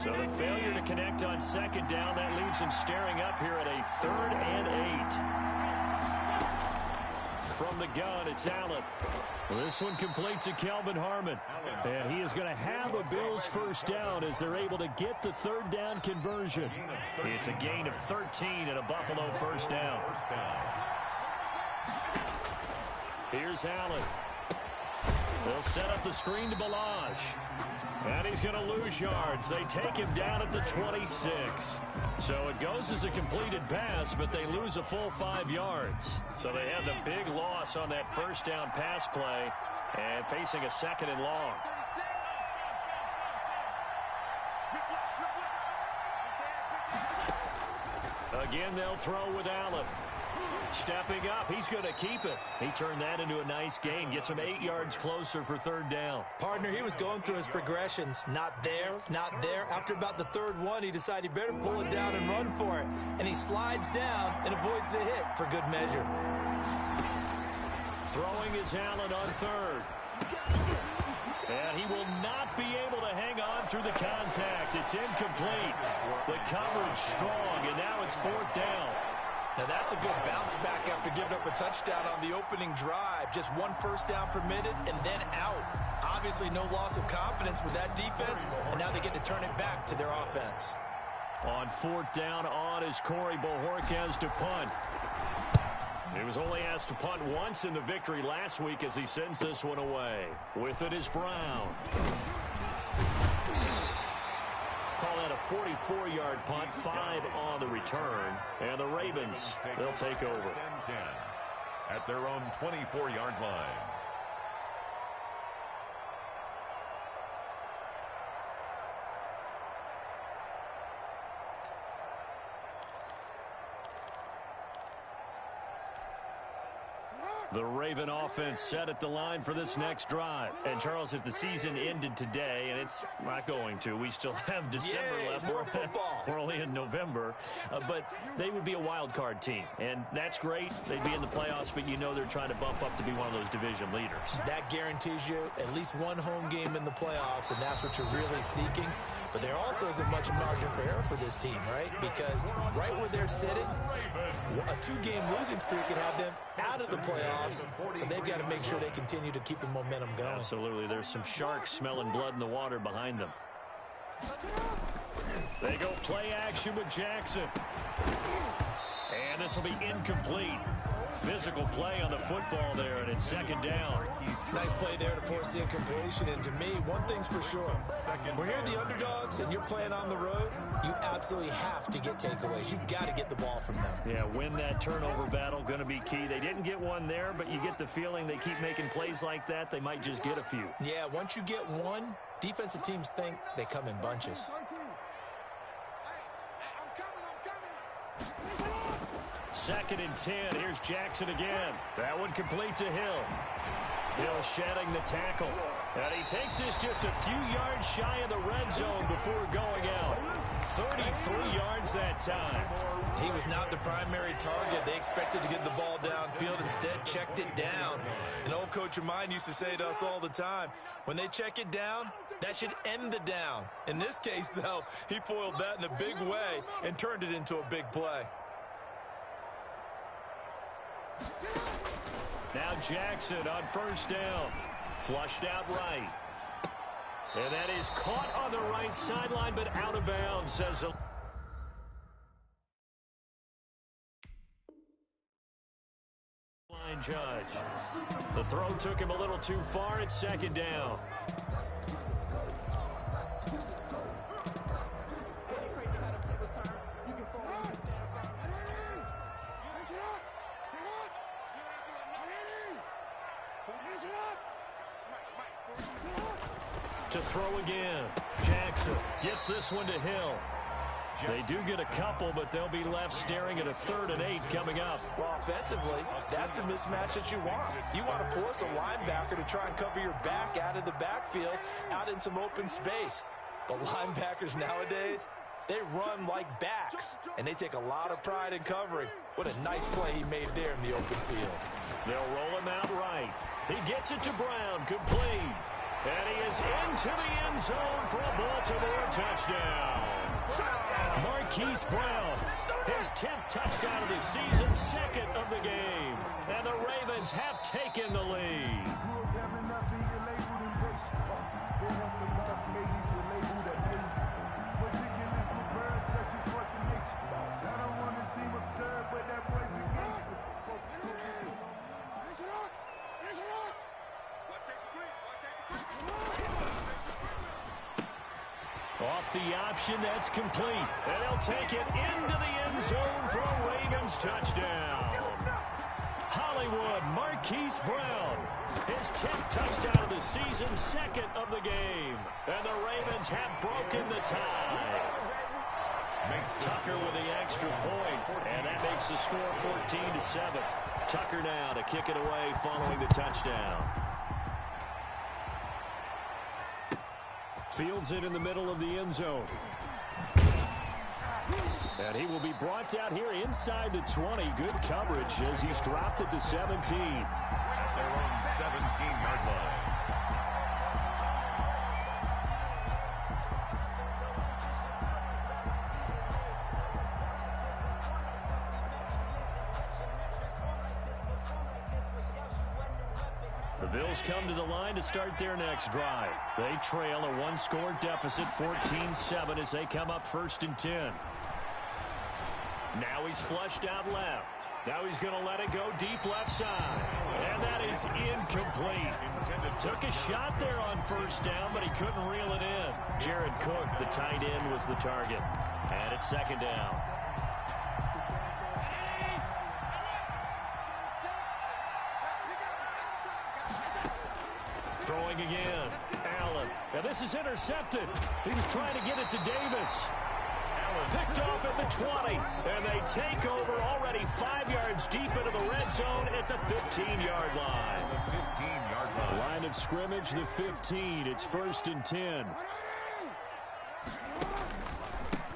So the failure to connect on second down, that leaves them staring up here at a 3rd and 8. From the gun, it's Allen. Well, this one complete to Kelvin Harmon. And he is going to have a Bills first down as they're able to get the 3rd down conversion. It's a gain of 13 and a Buffalo first down. Here's Allen. They'll set up the screen to Balazs. And he's going to lose yards. They take him down at the 26. So it goes as a completed pass, but they lose a full 5 yards. So they have the big loss on that first down pass play and facing a 2nd and long. Again, they'll throw with Allen. Stepping up, he's going to keep it. He turned that into a nice gain. Gets him 8 yards closer for 3rd down. Partner, he was going through his progressions. Not there, not there. After about the 3rd one, he decided he better pull it down and run for it. And he slides down and avoids the hit for good measure. Throwing is Allen on 3rd. And he will not be able to hang on through the contact. It's incomplete. The coverage strong, and now it's 4th down. Now that's a good bounce back after giving up a touchdown on the opening drive. Just 1 first down permitted and then out. Obviously no loss of confidence with that defense, and now they get to turn it back to their offense. On 4th down, on is Corey Bojorquez to punt. He was only asked to punt once in the victory last week as he sends this one away. With it is Brown. Call that a 44-yard punt, 5 on the return. And the Ravens, they'll take over. 10-10 at their own 24-yard line. The Raven offense set at the line for this next drive. And, Charles, if the season ended today, and it's not going to, we still have December left. More football. We're only in November. But they would be a wild card team. And that's great. They'd be in the playoffs, but you know they're trying to bump up to be one of those division leaders. That guarantees you at least 1 home game in the playoffs, and that's what you're really seeking. But there also isn't much margin for error for this team, right? Because right where they're sitting, a 2-game losing streak could have them out of the playoffs, so they've got to make sure they continue to keep the momentum going. Absolutely. There's some sharks smelling blood in the water behind them. They go play action with Jackson. And this will be incomplete. Physical play on the football there, and it's 2nd down. Nice play there to force the incompletion. And to me, one thing's for sure. When you're the underdogs and you're playing on the road, you absolutely have to get takeaways. You've got to get the ball from them. Yeah, win that turnover battle, going to be key. They didn't get one there, but you get the feeling they keep making plays like that, they might just get a few. Yeah, once you get one, defensive teams think they come in bunches. 2nd and 10. Here's Jackson again. That one complete to Hill. Hill shedding the tackle. And he takes this just a few yards shy of the red zone before going out. 33 yards that time. He was not the primary target. They expected to get the ball downfield. Instead, checked it down. An old coach of mine used to say to us all the time, when they check it down, that should end the down. In this case, though, he foiled that in a big way and turned it into a big play. Now Jackson on 1st down. Flushed out right. And that is caught on the right sideline, but out of bounds, says the line judge. The throw took him a little too far. It's 2nd down. To throw again. Jackson gets this one to Hill. They do get a couple, but they'll be left staring at a 3rd and 8 coming up. Well, offensively, that's the mismatch that you want. You want to force a linebacker to try and cover your back out of the backfield, out in some open space. But linebackers nowadays, they run like backs, and they take a lot of pride in covering. What a nice play he made there in the open field. They'll roll him out right. He gets it to Brown, complete. And he is goes into the end zone for a Baltimore touchdown. Marquise Brown, his 10th touchdown of the season, 2nd of the game. And the Ravens have taken the lead. Off the option, that's complete. And he'll take it into the end zone for a Ravens touchdown. Hollywood, Marquise Brown, his 10th touchdown of the season, 2nd of the game. And the Ravens have broken the tie. Tucker with the extra point, and that makes the score 14-7. Tucker now to kick it away following the touchdown. Fields it in the middle of the end zone. And he will be brought down here inside the 20. Good coverage as he's dropped it to 17. At their own 17-yard line. The Bills come to the line to start their next drive. They trail a one-score deficit, 14-7, as they come up 1st and 10. Now he's flushed out left. Now he's going to let it go deep left side. And that is incomplete. Took a shot there on 1st down, but he couldn't reel it in. Jared Cook, the tight end, was the target. And it's 2nd down. Throwing again. Allen. Now this is intercepted. He was trying to get it to Davis. Allen picked off at the 20. And they take over already 5 yards deep into the red zone at the 15-yard line. The 15-yard line. Line of scrimmage, the 15. It's 1st and 10.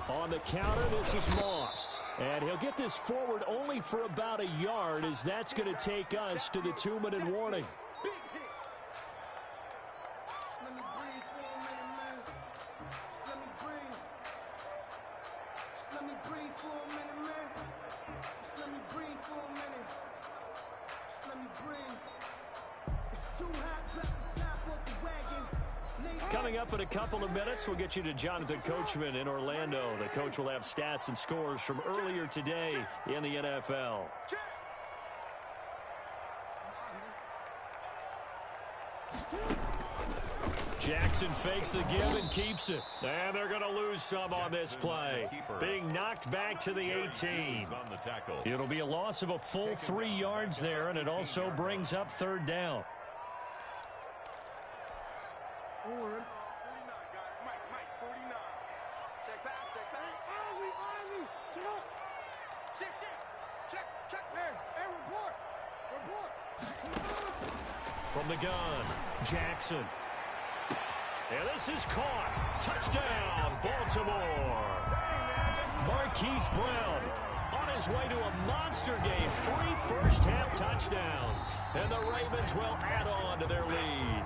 On the counter, this is Moss. And he'll get this forward only for about a yard, as that's going to take us to the 2-minute warning. Coming up in a couple of minutes, we'll get you to Jonathan Coachman in Orlando. The coach will have stats and scores from earlier today in the NFL. Jackson fakes the give and keeps it. And they're going to lose some on this play. Being knocked back to the 18. It'll be a loss of a full 3 yards there, and it also brings up 3rd down. From the gun, Jackson. And this is caught. Touchdown, Baltimore. Marquise Brown on his way to a monster game. 3 first-half touchdowns. And the Ravens will add on to their lead.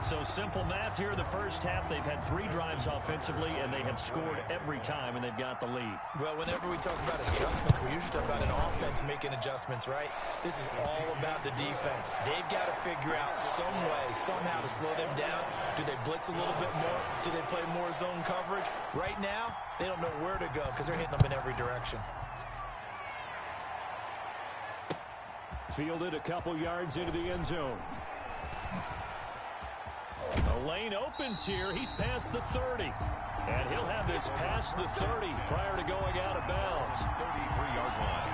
So simple math here in the first half. They've had 3 drives offensively, and they have scored every time, and they've got the lead. Well, whenever we talk about adjustments, we usually talk about an offense making adjustments, right? This is all about the defense. They've got to figure out some way, somehow to slow them down. Do they blitz a little bit more? Do they play more zone coverage? Right now, they don't know where to go because they're hitting them in every direction. Fielded a couple yards into the end zone. The lane opens here. He's past the 30. And he'll have this past the 30 prior to going out of bounds. 33-yard line.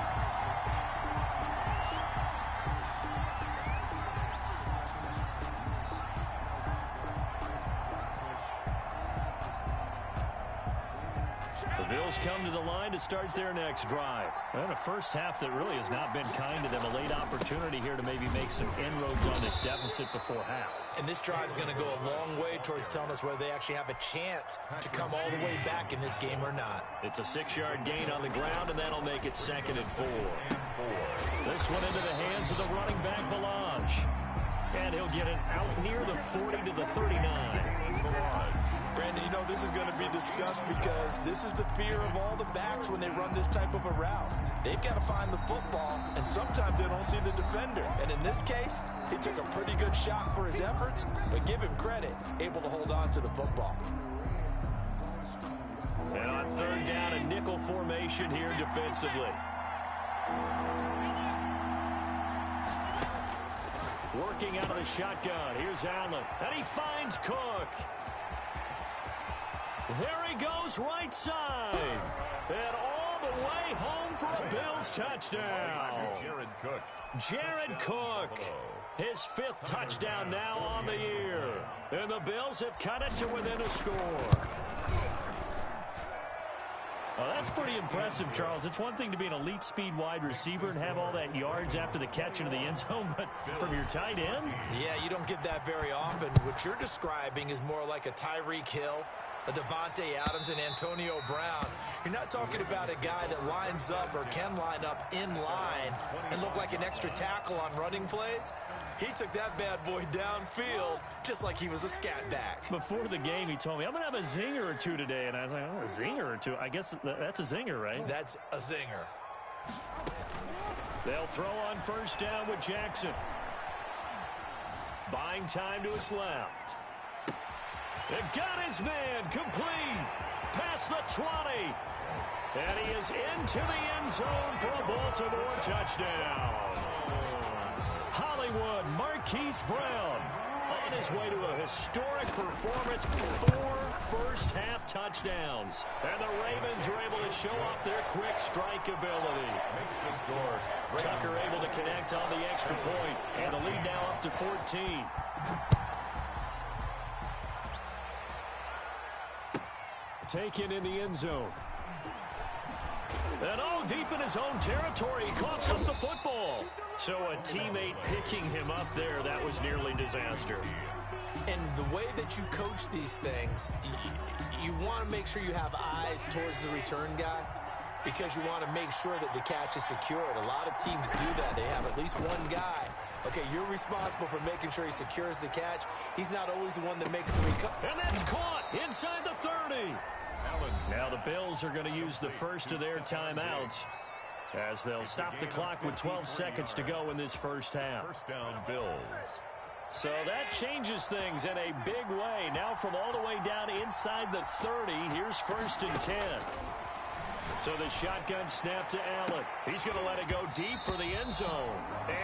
The Bills come to the line to start their next drive. And a first half that really has not been kind to them. A late opportunity here to maybe make some inroads on this deficit before half. And this drive's going to go a long way towards telling us whether they actually have a chance to come all the way back in this game or not. It's a 6-yard gain on the ground, and that'll make it 2nd and 4. This one into the hands of the running back, Balazs. And he'll get it out near the 40 to to the 39. Brandon, you know this is going to be discussed because this is the fear of all the backs when they run this type of a route. They've got to find the football, and sometimes they don't see the defender. And in this case, he took a pretty good shot for his efforts, but give him credit, able to hold on to the football. And on third down, a nickel formation here defensively. Working out of the shotgun. Here's Allen. And he finds Cook. There he goes right side. And all the way home for a Bills touchdown. Jared Cook. His 5th touchdown now on the year. And the Bills have cut it to within a score. Oh, that's pretty impressive, Charles. It's one thing to be an elite speed wide receiver and have all that yards after the catch into the end zone, but from your tight end? Yeah, you don't get that very often. What you're describing is more like a Tyreek Hill, a Devontae Adams, and Antonio Brown. You're not talking about a guy that lines up or can line up in line and look like an extra tackle on running plays. He took that bad boy downfield just like he was a scat back. Before the game, he told me, I'm going to have a zinger or two today. And I was like, oh, a zinger or two? I guess that's a zinger, right? That's a zinger. They'll throw on first down with Jackson. Buying time to his left. It got his man complete. Past the 20. And he is into the end zone for a Baltimore touchdown. Hollywood Marquise Brown on his way to a historic performance, 4 first-half touchdowns. And the Ravens are able to show off their quick strike ability. Makes the score. Tucker able to connect on the extra point, and the lead now up to 14. Taken in the end zone. And all deep in his own territory, he coughs up the football. So a teammate picking him up there, that was nearly disaster. And the way that you coach these things, you want to make sure you have eyes towards the return guy because you want to make sure that the catch is secured. A lot of teams do that. They have at least one guy. Okay, you're responsible for making sure he secures the catch. He's not always the one that makes the recovery. And that's caught inside the 30. Now the Bills are going to use the first of their timeouts as they'll stop the clock with 12 seconds to go in this first half. First down, Bills. So that changes things in a big way. Now from all the way down inside the 30, here's 1st and 10. So the shotgun snap to Allen. He's going to let it go deep for the end zone.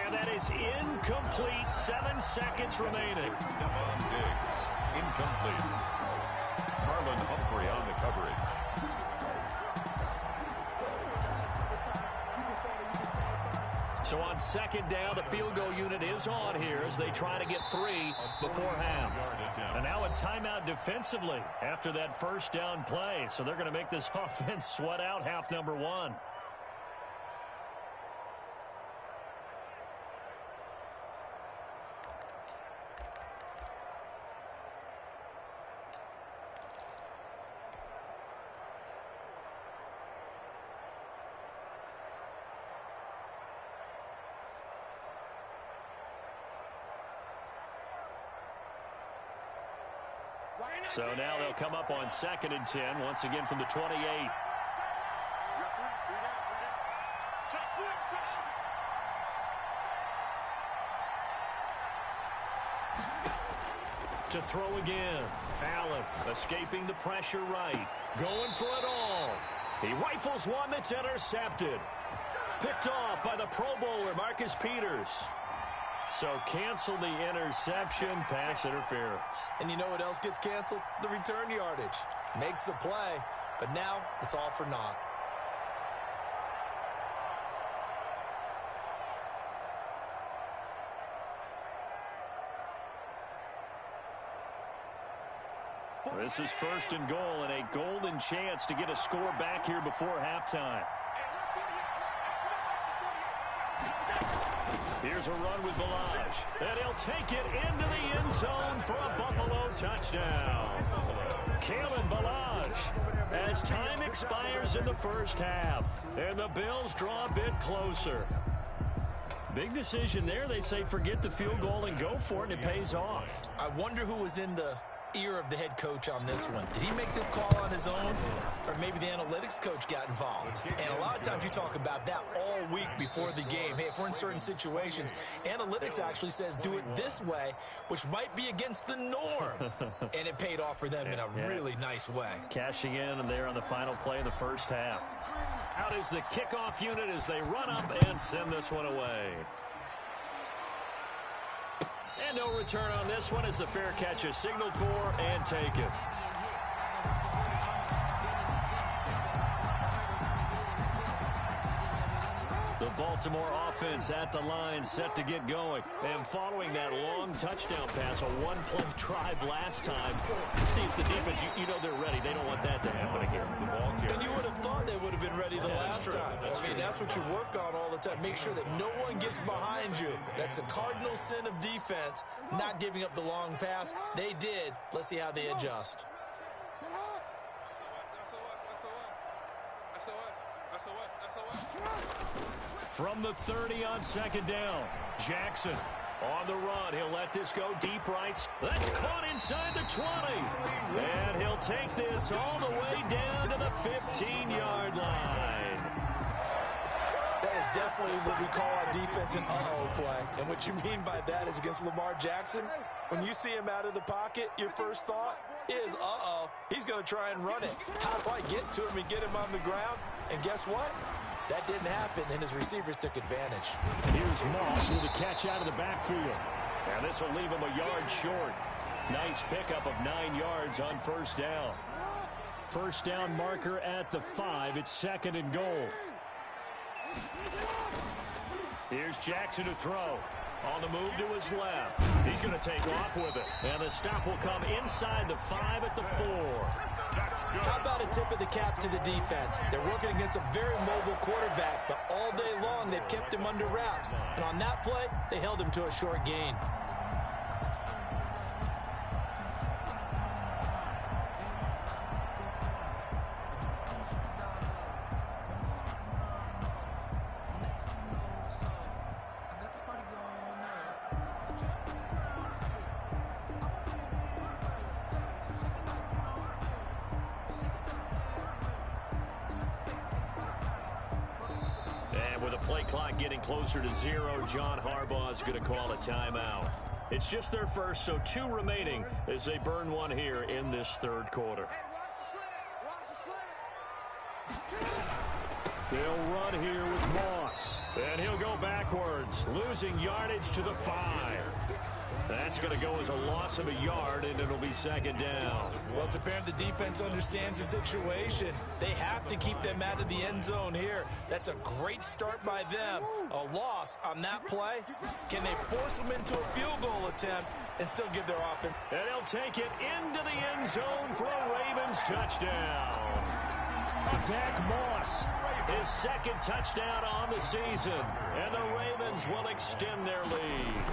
And that is incomplete. 7 seconds remaining. Stephon Diggs, incomplete. Marlon Humphrey on the coverage. So on second down, the field goal unit is on here as they try to get 3 before half. And now a timeout defensively after that first down play. So they're going to make this offense sweat out half number 1. So now they'll come up on 2nd and 10, once again from the 28. To throw again. Allen escaping the pressure right. Going for it all. He rifles one that's intercepted. Picked off by the Pro Bowler, Marcus Peters. So cancel the interception, pass interference. And you know what else gets canceled? The return yardage. Makes the play, but now it's all for naught. This is 1st and goal and a golden chance to get a score back here before halftime. Here's a run with Balaj, and he'll take it into the end zone for a Buffalo touchdown. Kalen Balaj, as time expires in the first half, and the Bills draw a bit closer. Big decision there. They say forget the field goal and go for it, and it pays off. I wonder who was in the ear of the head coach on this one. Did he make this call on his own, or maybe the analytics coach got involved? And a lot of times you talk about that all week before the game. Hey, if we're in certain situations, analytics actually says do it this way, which might be against the norm. And it paid off for them in a really nice way. Cashing in there on the final play of the first half. Out is the kickoff unit as they run up and send this one away. And no return on this one as the fair catch is signaled for and taken. The Baltimore offense at the line set to get going. And following that long touchdown pass, a one-play drive last time, see if the defense, you know they're ready. They don't want that to happen again. And you would have thought they would have been ready the last time. That's what you work on all the time. Make sure that no one gets behind you. That's the cardinal sin of defense, not giving up the long pass. They did. Let's see how they adjust. From the 30 on second down, Jackson on the run. He'll let this go deep right. That's caught inside the 20. And he'll take this all the way down to the 15-yard line. That is definitely what we call on defense an uh-oh play. And what you mean by that is against Lamar Jackson, when you see him out of the pocket, your first thought is, uh-oh, he's going to try and run it. How do I get to him and get him on the ground? And guess what? That didn't happen, and his receivers took advantage. Here's Moss with a catch out of the backfield. And this will leave him a yard short. Nice pickup of 9 yards on first down. First down marker at the 5. It's second and goal. Here's Jackson to throw. On the move to his left. He's going to take off with it. And the stop will come inside the 5 at the 4. How about a tip of the cap to the defense? They're working against a very mobile quarterback, but all day long they've kept him under wraps. And on that play, they held him to a short gain. Play clock getting closer to 0. John Harbaugh is going to call a timeout. It's just their first, so 2 remaining as they burn one here in this third quarter. They'll run here with Moss. And he'll go backwards, losing yardage to the 5. That's going to go as a loss of a yard, and it'll be second down. Well, it's apparent the defense understands the situation. They have to keep them out of the end zone here. That's a great start by them. A loss on that play. Can they force them into a field goal attempt and still give their offense? And he'll take it into the end zone for a Ravens touchdown. Zach Moss, his second touchdown on the season. And the Ravens will extend their lead.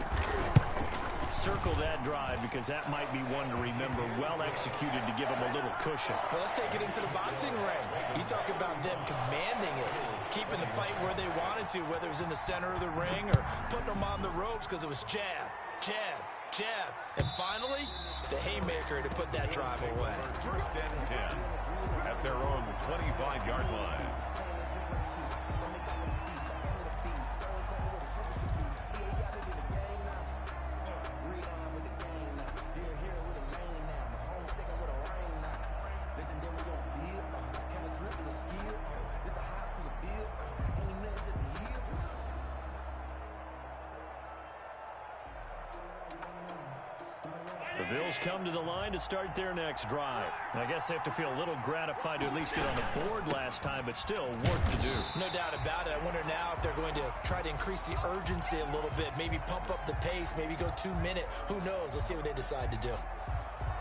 Circle that drive because that might be one to remember. Well executed to give them a little cushion. Well, let's take it into the boxing ring. You talk about them commanding it, keeping the fight where they wanted to, whether it was in the center of the ring or putting them on the ropes because it was jab, jab, jab. And finally, the haymaker to put that drive away. First and 10 at their own 25-yard line. The Bills come to the line to start their next drive. I guess they have to feel a little gratified to at least get on the board last time, but still work to do. No doubt about it. I wonder now if they're going to try to increase the urgency a little bit, maybe pump up the pace, maybe go 2-minute. Who knows? Let's see what they decide to do.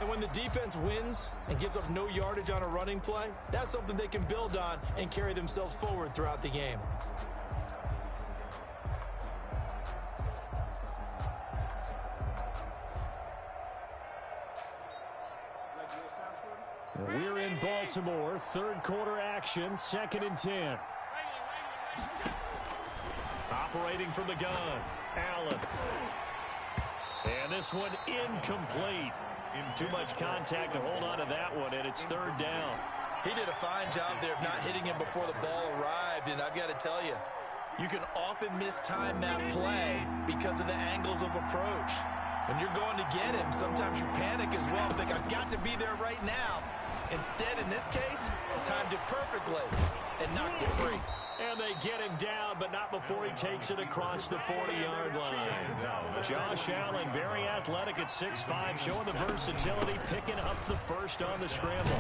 And when the defense wins and gives up no yardage on a running play, that's something they can build on and carry themselves forward throughout the game. We're in Baltimore, third quarter action, second and 10. Operating from the gun, Allen. And this one incomplete. Too much contact to hold on to that one, and it's third down. He did a fine job there of not hitting him before the ball arrived, and I've got to tell you, you can often mistime that play because of the angles of approach. When you're going to get him, sometimes you panic as well and think, I've got to be there right now. Instead, in this case, timed it perfectly and knocked it free. And they get him down, but not before he takes it across the 40-yard line. Josh Allen, very athletic at 6'5", showing the versatility, picking up the first on the scramble.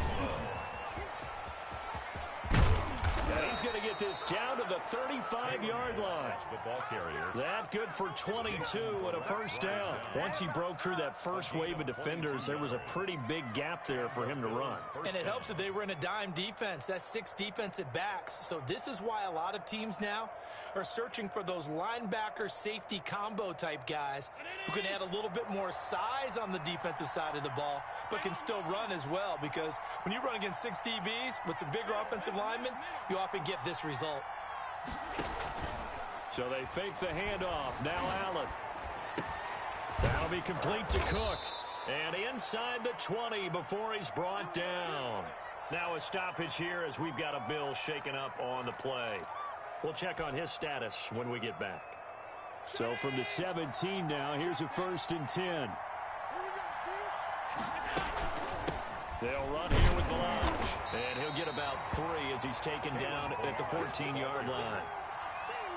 And he's going to get this down to the 35-yard line. That good for 22 and a first down. Once he broke through that first wave of defenders, there was a pretty big gap there for him to run. And it helps that they were in a dime defense. That's 6 defensive backs. So this is why a lot of teams now are searching for those linebacker safety combo type guys who can add a little bit more size on the defensive side of the ball, but can still run as well, because when you run against 6 DBs with some bigger offensive linemen, you often get this result. So they fake the handoff. Now Allen. That'll be complete to Cook. And inside the 20 before he's brought down. Now a stoppage here as we've got a Bill shaken up on the play. We'll check on his status when we get back. So from the 17 now, here's a 1st and 10. They'll run here with Balazs. And he'll get about 3 as he's taken down at the 14-yard line.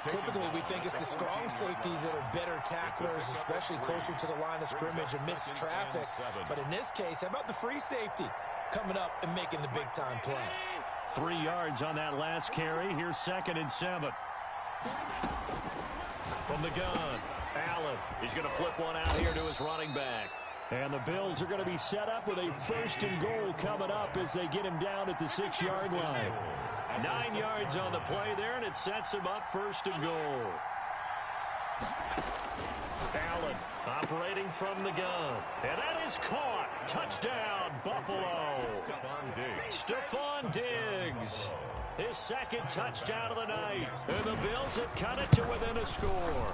Typically, we think it's the strong safeties that are better tacklers, especially closer to the line of scrimmage amidst traffic. But in this case, how about the free safety coming up and making the big-time play? 3 yards on that last carry. Here's 2nd and 7. From the gun, Allen. He's going to flip one out here to his running back. And the Bills are going to be set up with a 1st and goal coming up as they get him down at the 6-yard line. 9 yards on the play there, and it sets him up 1st and goal. Allen operating from the gun. And that is caught. Touchdown, Buffalo. Stephon Diggs. His 2nd touchdown of the night. And the Bills have cut it to within a score.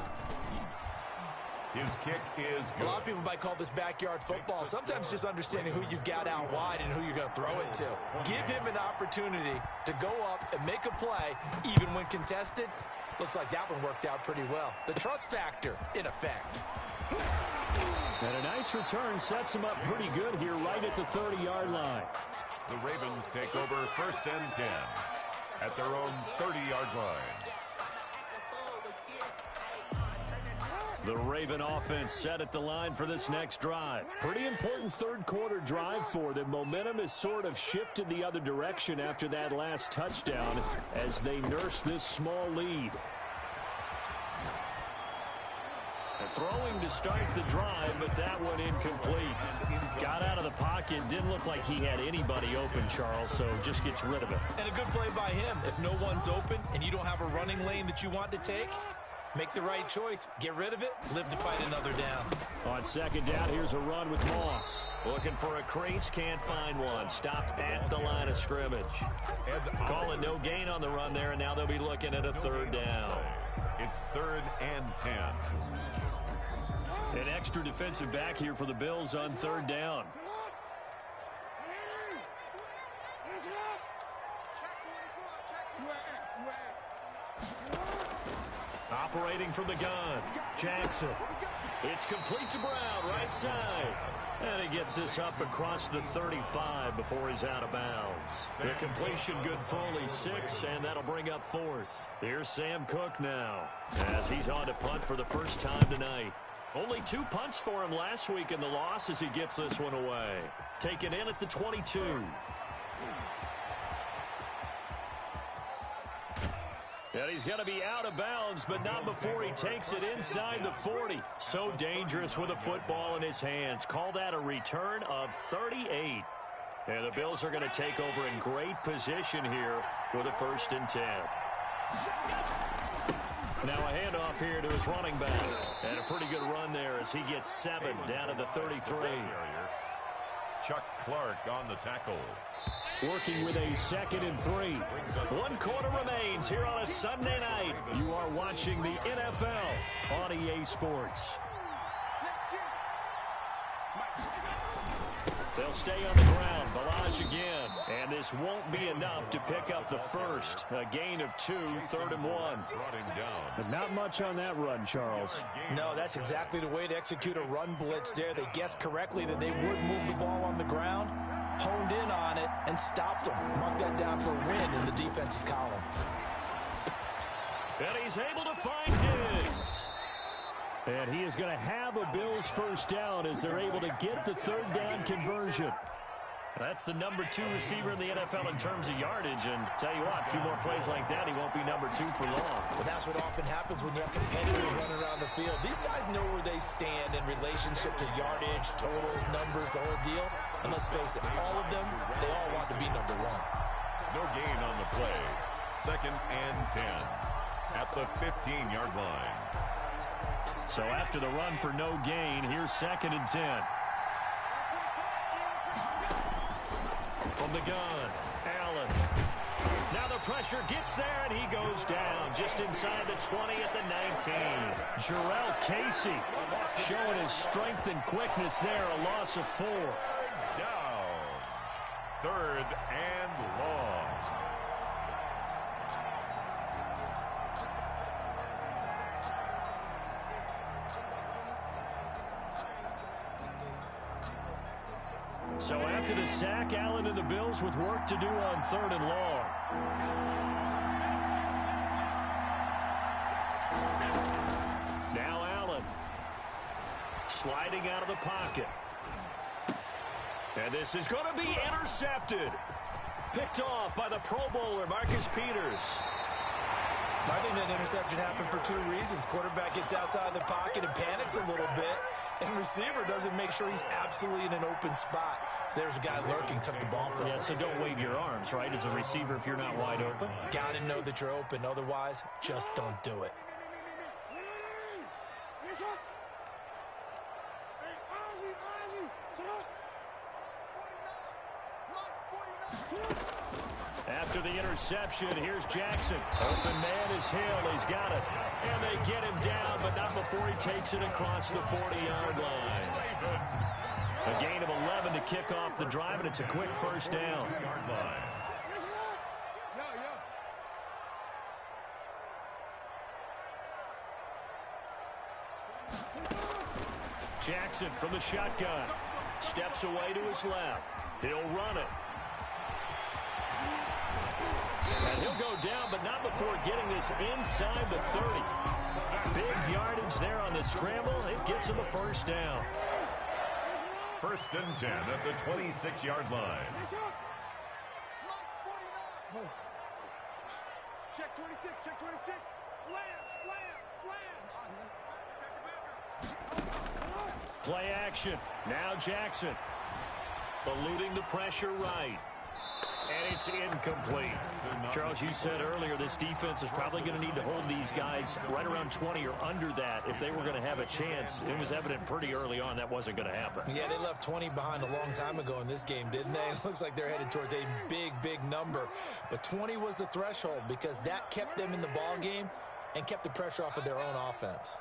His kick is good. A lot of people might call this backyard football. Sometimes just understanding who you've got out wide and who you're going to throw it to. Give him an opportunity to go up and make a play, even when contested. Looks like that one worked out pretty well. The trust factor in effect. And a nice return sets him up pretty good here right at the 30-yard line. The Ravens take over 1st and 10 at their own 30-yard line. The Raven offense set at the line for this next drive. Pretty important 3rd quarter drive for them. Momentum has sort of shifted the other direction after that last touchdown as they nurse this small lead. Throwing to start the drive, but that one incomplete. Got out of the pocket, didn't look like he had anybody open, Charles, so just gets rid of it. And a good play by him. If no one's open and you don't have a running lane that you want to take, make the right choice. Get rid of it. Live to fight another down. On 2nd down, here's a run with Moss. Looking for a crease, can't find one. Stopped at the line of scrimmage. Calling no gain on the run there, and now they'll be looking at a 3rd down. It's 3rd and 10. An extra defensive back here for the Bills on 3rd down. Operating from the gun, Jackson. It's complete to Brown, right side. And he gets this up across the 35 before he's out of bounds. The completion good for only 6, and that'll bring up 4th. Here's Sam Cook now, as he's on to punt for the first time tonight. Only 2 punts for him last week in the loss as he gets this one away. Taken in at the 22. And he's going to be out of bounds, but not before he takes it inside the 40. So dangerous with a football in his hands. Call that a return of 38. And the Bills are going to take over in great position here with a 1st and 10. Now a handoff here to his running back. And a pretty good run there as he gets 7 down to the 33. Chuck Clark on the tackle. working with a 2nd and 3. 1 quarter remains here on a Sunday night. You are watching the NFL on EA Sports. They'll stay on the ground. Balazs again. And this won't be enough to pick up the first. A gain of 2, 3rd and 1. Brought him down. But not much on that run, Charles. No, that's exactly the way to execute a run blitz there. They guessed correctly that they would move the ball on the ground, honed in on it, and stopped them. Mark that down for a win in the defense's column. And he's able to find Diggs. And he is going to have a Bills first down as they're able to get the 3rd down conversion. That's the number 2 receiver in the NFL in terms of yardage. And tell you what, a few more plays like that, he won't be number 2 for long. But that's what often happens when you have competitors running around the field. These guys know where they stand in relationship to yardage, totals, numbers, the whole deal. And let's face it, all of them, they all want to be number 1. No gain on the play. 2nd and 10 at the 15-yard line. So after the run for no gain, here's 2nd and 10. From the gun, Allen. Now the pressure gets there, and he goes down just inside the 20 at the 19. Jarrell Casey showing his strength and quickness there, a loss of 4. Down. 3rd and long. So after the sack, Allen and the Bills with work to do on 3rd and long. Now Allen sliding out of the pocket. And this is going to be intercepted. Picked off by the Pro Bowler, Marcus Peters. I think that interception happened for 2 reasons. Quarterback gets outside the pocket and panics a little bit. And receiver doesn't make sure he's absolutely in an open spot. So there's a guy lurking, took the ball from him. Yeah, so don't wave your arms, right, as a receiver if you're not wide open. Got to know that you're open. Otherwise, just don't do it. After the interception, here's Jackson. Open man is Hill. He's got it. And they get him down, but not before he takes it across the 40-yard line. A gain of 11 to kick off the drive, and it's a quick first down. Jackson from the shotgun. Steps away to his left. He'll run it. And he'll go down, but not before getting this inside the 30. Big yardage there on the scramble. It gets him a first down. 1st and 10 at the 26-yard line. Check 26, check 26. Slam, slam, slam. Play action. Now Jackson. Eluding the pressure right. And it's incomplete. Charles, you said earlier this defense is probably going to need to hold these guys right around 20 or under that if they were going to have a chance. It was evident pretty early on that wasn't going to happen. Yeah, they left 20 behind a long time ago in this game, didn't they? It looks like they're headed towards a big, big number. But 20 was the threshold because that kept them in the ball game and kept the pressure off of their own offense.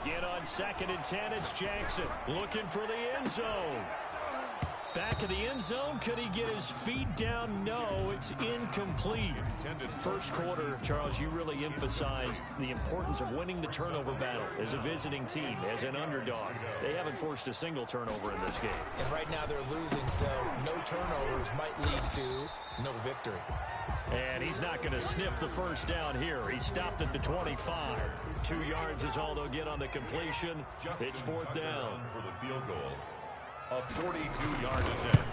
Again on 2nd and 10, it's Jackson looking for the end zone. Back of the end zone, could he get his feet down? No, it's incomplete. First quarter, Charles, you really emphasized the importance of winning the turnover battle as a visiting team, as an underdog. They haven't forced a single turnover in this game. And right now they're losing, so no turnovers might lead to no victory. And he's not going to sniff the first down here. He stopped at the 25. 2 yards is all they'll get on the completion. It's 4th down. For the field goal. A 42-yard attempt.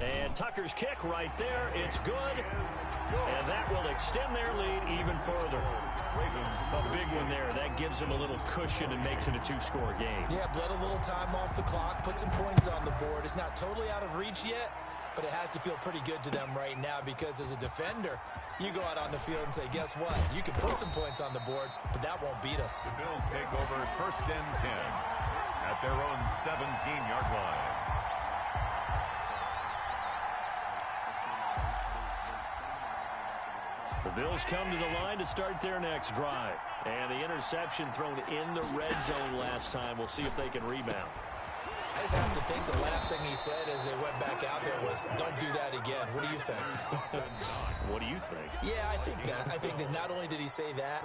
And Tucker's kick right there. It's good. And that will extend their lead even further. A big one there. That gives them a little cushion and makes it a 2-score game. Yeah, bled a little time off the clock, put some points on the board. It's not totally out of reach yet, but it has to feel pretty good to them right now because as a defender, You go out on the field and say, guess what? You can put some points on the board, but that won't beat us. The Bills take over 1st and 10 at their own 17-yard line. The Bills come to the line to start their next drive. And the interception thrown in the red zone last time. We'll see if they can rebound. I just have to think the last thing he said as they went back out there was, don't do that again. What do you think? What do you think? Yeah, I think that. I think that not only did he say that,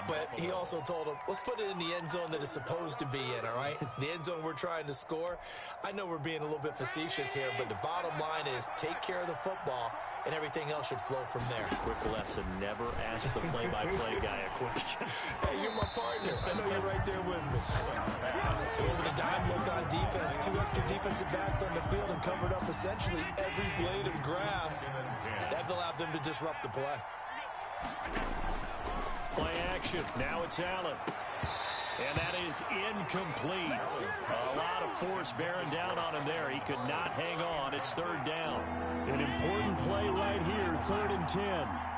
but he also told him, let's put it in the end zone that it's supposed to be in, all right? The end zone we're trying to score. I know we're being a little bit facetious here, but the bottom line is take care of the football, and everything else should flow from there. Quick lesson, never ask the play-by-play guy a question. Hey, you're my partner. I know you're right there with me. Over the dime look on defense, 2 extra defensive backs on the field and covered up essentially every blade of grass. That allowed them to disrupt the play. Play action. Now it's Allen. And that is incomplete. A lot of force bearing down on him there. He could not hang on. It's 3rd down. An important play right here, 3rd and 10.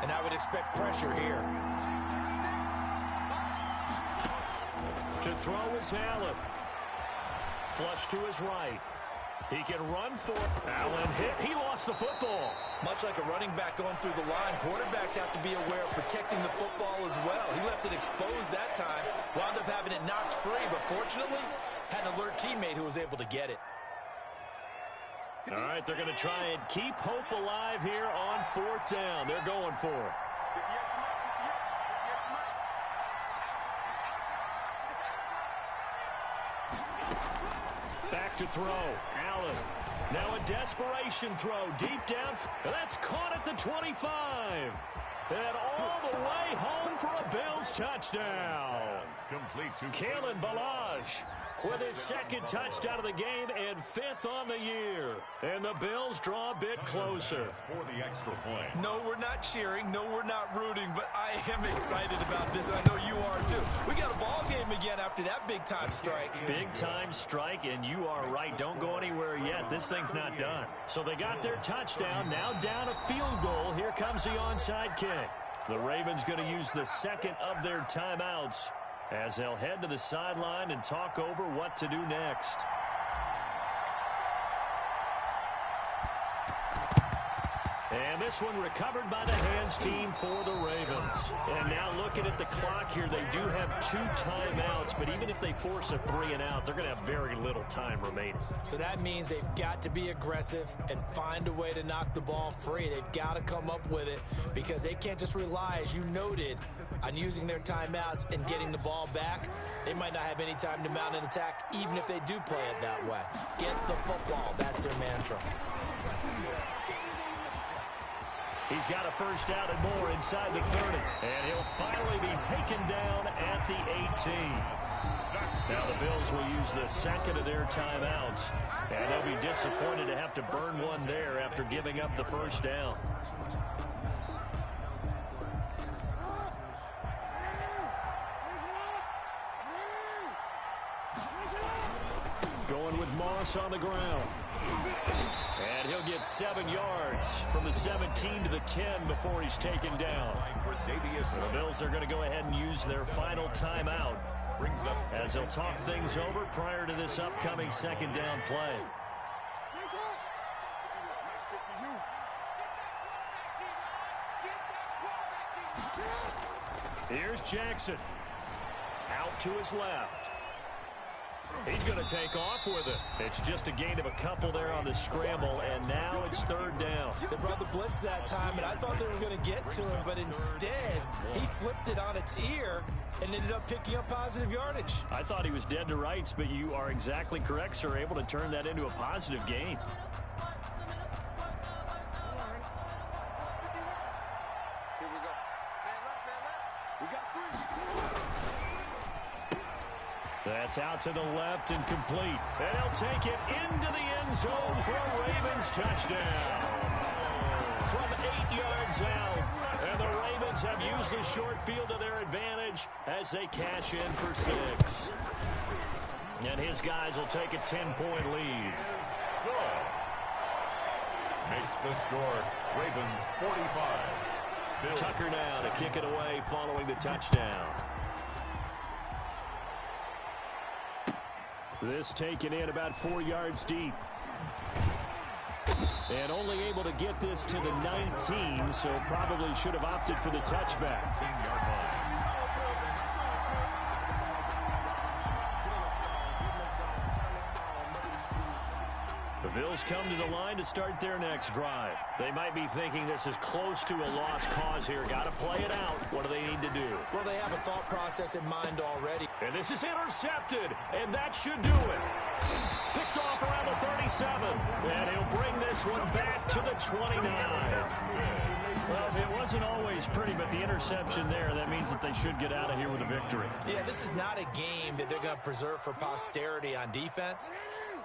And I would expect pressure here. To throw is Allen. Flush to his right. He can run for it. Allen hit. He lost the football. Much like a running back going through the line, quarterbacks have to be aware of protecting the football as well. He left it exposed that time, wound up having it knocked free, but fortunately, had an alert teammate who was able to get it. All right, they're going to try and keep hope alive here on 4th down. They're going for it. Back to throw. Allen. Now a desperation throw deep down. That's caught at the 25. And all the way home for a Bills touchdown. Complete to Kalen Ballage with his 2nd touchdown of the game and 5th on the year. And the Bills draw a bit closer. For the extra point. No, we're not cheering. No, we're not rooting. But I am excited about this, and I know you are too. We got a ball game again after that big-time strike. Big-time strike, and you are right. Don't go anywhere yet. This thing's not done. So they got their touchdown. Now down a field goal. Here comes the onside kick. The Ravens going to use the 2nd of their timeouts as they'll head to the sideline and talk over what to do next. And this one recovered by the hands team for the Ravens. And now looking at the clock here, they do have 2 timeouts, but even if they force a 3-and-out, they're going to have very little time remaining. So that means they've got to be aggressive and find a way to knock the ball free. They've got to come up with it because they can't just rely, as you noted, on using their timeouts and getting the ball back. They might not have any time to mount an attack, even if they do play it that way. Get the football. That's their mantra. He's got a 1st down and more inside the 30. And he'll finally be taken down at the 18. Now the Bills will use the 2nd of their timeouts. And they'll be disappointed to have to burn one there after giving up the 1st down. Going with Moss on the ground. And he'll get 7 yards from the 17 to the 10 before he's taken down. The Bills are going to go ahead and use their final timeout as they'll talk things over prior to this upcoming 2nd down play. Here's Jackson. Out to his left. He's going to take off with it. It's just a gain of a couple there on the scramble, and now it's 3rd down. They brought the blitz that time, and I thought they were going to get to him, but instead, he flipped it on its ear and ended up picking up positive yardage. I thought he was dead to rights, but you are exactly correct, sir, able to turn that into a positive gain. That's out to the left and complete. And he'll take it into the end zone for a Ravens touchdown. From 8 yards out. And the Ravens have used the short field to their advantage as they cash in for 6. And his guys will take a 10-point lead. Good. Makes the score Ravens 45, Bills. Tucker now to kick it away following the touchdown. This taken in about 4 yards deep. And only able to get this to the 19, so probably should have opted for the touchback. 15-yard line. The Bills come to the line to start their next drive. They might be thinking this is close to a lost cause here. Got to play it out. What do they need to do? Well, they have a thought process in mind already. And this is intercepted, and that should do it. Picked off around the 37, and he'll bring this one back to the 29. Well, it wasn't always pretty, but the interception there, that means that they should get out of here with a victory. Yeah, this is not a game that they're going to preserve for posterity on defense,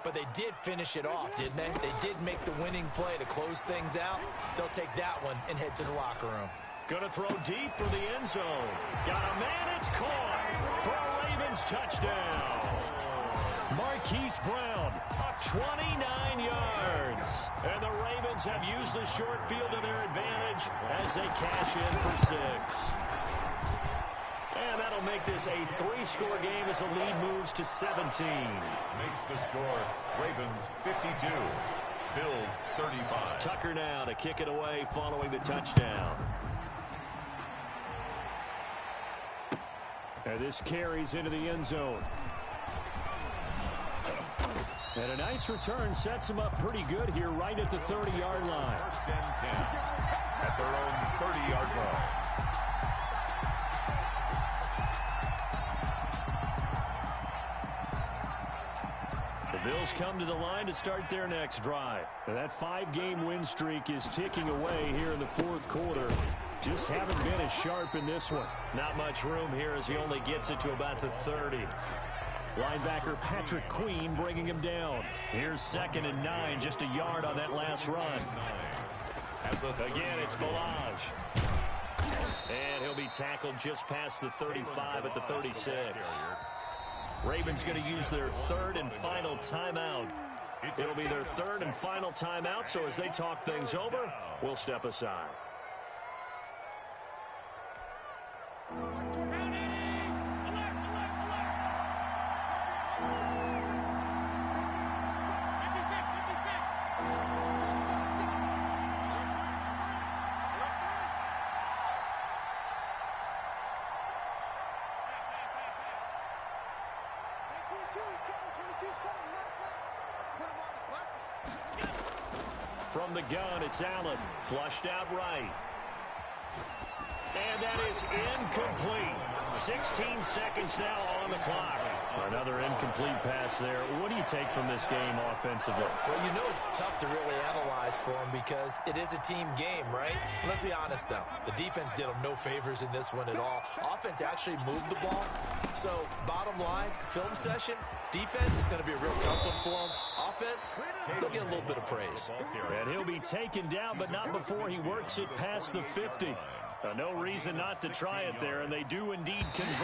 but they did finish it off, didn't they? They did make the winning play to close things out. They'll take that one and head to the locker room. Gonna throw deep for the end zone. Got a man, it's caught for a Ravens touchdown. Marquise Brown, 29 yards. And the Ravens have used the short field to their advantage as they cash in for 6. And that'll make this a 3-score game as the lead moves to 17. Makes the score Ravens 52, Bills 35. Tucker now to kick it away following the touchdown. And this carries into the end zone. And a nice return sets them up pretty good here right at the 30-yard line. First and 10 at their own 30-yard line. The Bills come to the line to start their next drive. And that 5-game win streak is ticking away here in the 4th quarter. Just haven't been as sharp in this one. Not much room here as he only gets it to about the 30. Linebacker Patrick Queen bringing him down. Here's 2nd and 9, just a yard on that last run. Again, it's Balaj. And he'll be tackled just past the 35 at the 36. Ravens going to use their 3rd and final timeout. It'll be their 3rd and final timeout, so as they talk things over, we'll step aside. From the gun, it's Allen. Flushed out right. And that is incomplete. 16 seconds now on the clock. Another incomplete pass there. What do you take from this game offensively? Well, you know it's tough to really analyze for them because it is a team game, right? And let's be honest, though. The defense did them no favors in this one at all. Offense actually moved the ball. So, bottom line, film session, defense is going to be a real tough one for them. Offense, they'll get a little bit of praise. And he'll be taken down, but not before he works it past the 50. No reason not to try it there, and they do indeed convert.